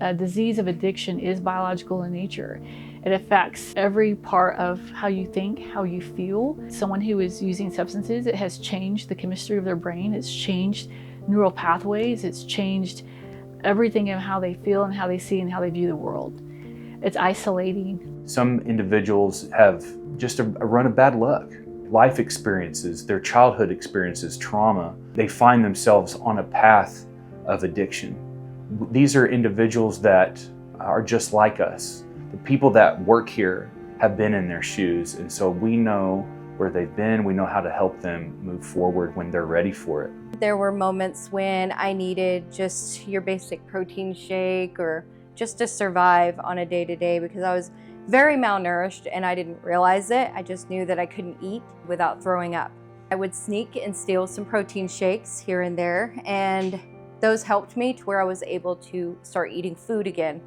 A disease of addiction is biological in nature. It affects every part of how you think, how you feel. Someone who is using substances, it has changed the chemistry of their brain. It's changed neural pathways. It's changed everything of how they feel and how they see and how they view the world. It's isolating. Some individuals have just a run of bad luck. Life experiences, their childhood experiences, trauma, they find themselves on a path of addiction. These are individuals that are just like us. The people that work here have been in their shoes, and so we know where they've been. We know how to help them move forward when they're ready for it. There were moments when I needed just your basic protein shake or just to survive on a day-to-day because I was very malnourished and I didn't realize it. I just knew that I couldn't eat without throwing up. I would sneak and steal some protein shakes here and there, and those helped me to where I was able to start eating food again.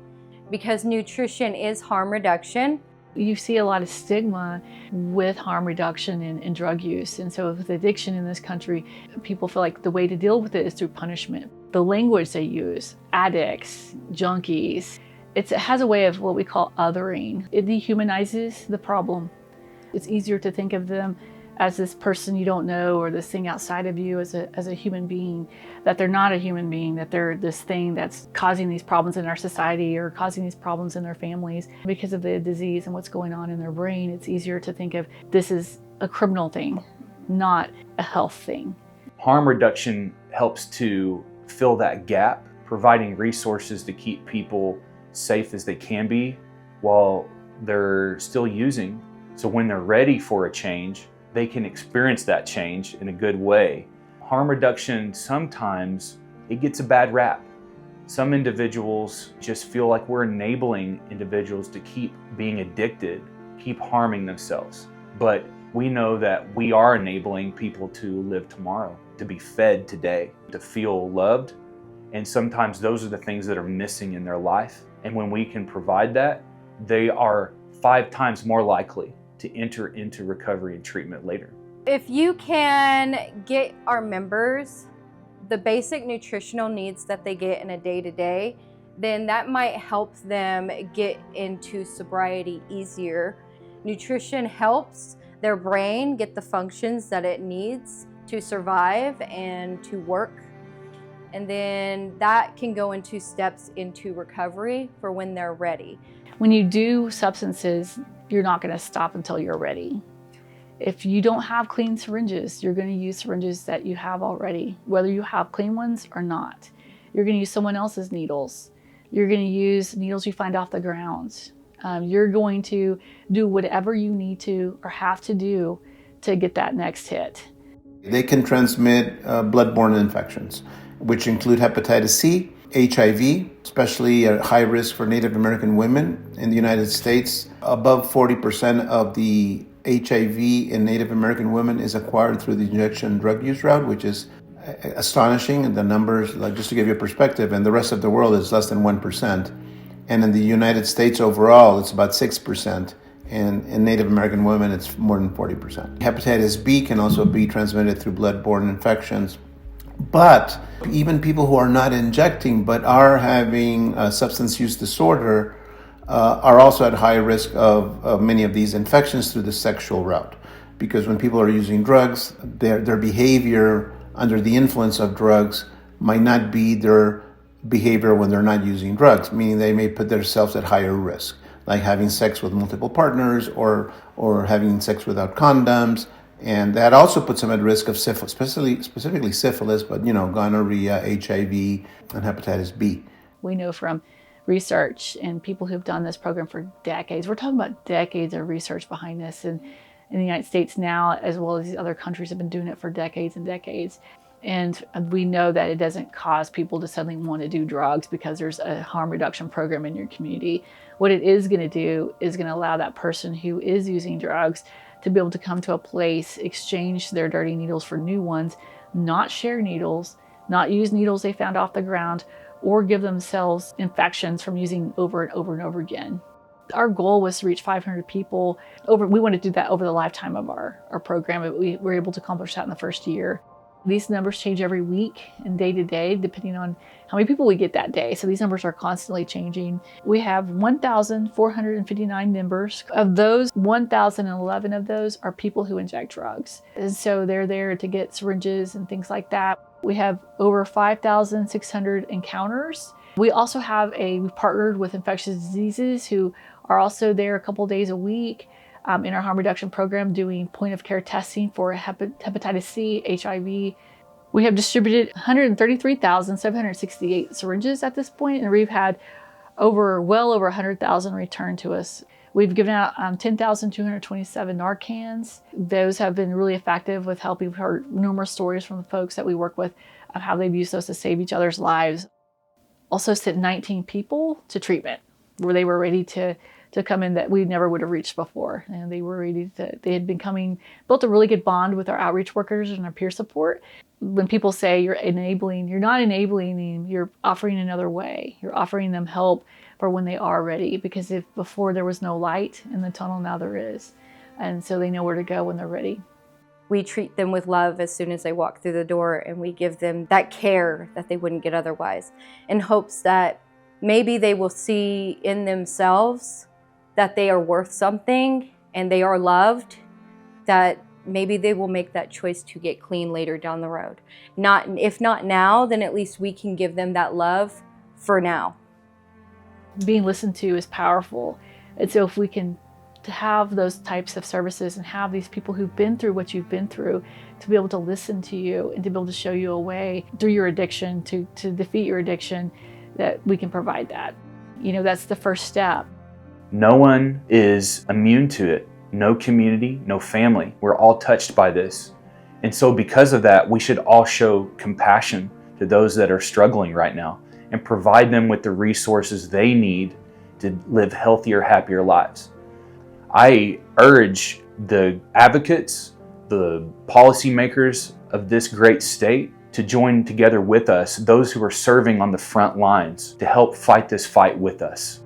Because nutrition is harm reduction. You see a lot of stigma with harm reduction and drug use. And so with addiction in this country, people feel like the way to deal with it is through punishment. The language they use, addicts, junkies, it has a way of what we call othering. It dehumanizes the problem. It's easier to think of them as this person you don't know or this thing outside of you as a human being, that they're not a human being, that they're this thing that's causing these problems in our society or causing these problems in their families because of the disease and what's going on in their brain. It's easier to think of this as a criminal thing, not a health thing. Harm reduction helps to fill that gap, providing resources to keep people safe as they can be while they're still using. So when they're ready for a change, they can experience that change in a good way. Harm reduction, sometimes it gets a bad rap. Some individuals just feel like we're enabling individuals to keep being addicted, keep harming themselves. But we know that we are enabling people to live tomorrow, to be fed today, to feel loved. And sometimes those are the things that are missing in their life. And when we can provide that, they are 5 times more likely to enter into recovery and treatment later. If you can get our members the basic nutritional needs that they get in a day-to-day, then that might help them get into sobriety easier. Nutrition helps their brain get the functions that it needs to survive and to work. And then that can go into steps into recovery for when they're ready. When you do substances, you're not going to stop until you're ready. If you don't have clean syringes, you're going to use syringes that you have already, whether you have clean ones or not. You're going to use someone else's needles. You're going to use needles you find off the ground. You're going to do whatever you need to or have to do to get that next hit. They can transmit bloodborne infections, which include hepatitis C, HIV, especially at high risk for Native American women in the United States. Above 40% of the HIV in Native American women is acquired through the injection drug use route, which is astonishing. And the numbers, like just to give you a perspective, in the rest of the world is less than 1%. And in the United States overall, it's about 6%. And in Native American women, it's more than 40%. Hepatitis B can also be transmitted through bloodborne infections. But even people who are not injecting but are having a substance use disorder are also at high risk of many of these infections through the sexual route. Because when people are using drugs, their behavior under the influence of drugs might not be their behavior when they're not using drugs, meaning they may put themselves at higher risk, like having sex with multiple partners or having sex without condoms. And that also puts them at risk of syphilis, specifically syphilis, but gonorrhea, HIV, and hepatitis B. We know from research and people who've done this program for decades, we're talking about decades of research behind this, and in the United States now, as well as these other countries, have been doing it for decades and decades. And we know that it doesn't cause people to suddenly want to do drugs because there's a harm reduction program in your community. What it is going to do is going to allow that person who is using drugs to be able to come to a place, exchange their dirty needles for new ones, not share needles, not use needles they found off the ground, or give themselves infections from using over and over and over again. Our goal was to reach 500 people. We want to do that over the lifetime of our program, but we were able to accomplish that in the first year. These numbers change every week and day to day, depending on how many people we get that day. So these numbers are constantly changing. We have 1,459 members. Of those, 1,011 of those are people who inject drugs. And so they're there to get syringes and things like that. We have over 5,600 encounters. We also we've partnered with infectious diseases who are also there a couple days a week in our harm reduction program doing point of care testing for hepatitis C, HIV. We have distributed 133,768 syringes at this point, and we've had well over 100,000 returned to us. We've given out 10,227 Narcans. Those have been really effective with helping. We've heard numerous stories from the folks that we work with of how they've used those to save each other's lives. Also sent 19 people to treatment where they were ready to come in that we never would have reached before. And they were they had been built a really good bond with our outreach workers and our peer support. When people say you're not enabling them, you're offering another way. You're offering them help for when they are ready, because if before there was no light in the tunnel, now there is. And so they know where to go when they're ready. We treat them with love as soon as they walk through the door, and we give them that care that they wouldn't get otherwise, in hopes that maybe they will see in themselves that they are worth something and they are loved, that maybe they will make that choice to get clean later down the road. If not now, then at least we can give them that love for now. Being listened to is powerful. And so if we can have those types of services and have these people who've been through what you've been through to be able to listen to you and to be able to show you a way through your addiction to defeat your addiction, that we can provide that. That's the first step. No one is immune to it. No community, no family. We're all touched by this. And so because of that, we should all show compassion to those that are struggling right now and provide them with the resources they need to live healthier, happier lives. I urge the advocates, the policymakers of this great state to join together with us, those who are serving on the front lines, to help fight this fight with us.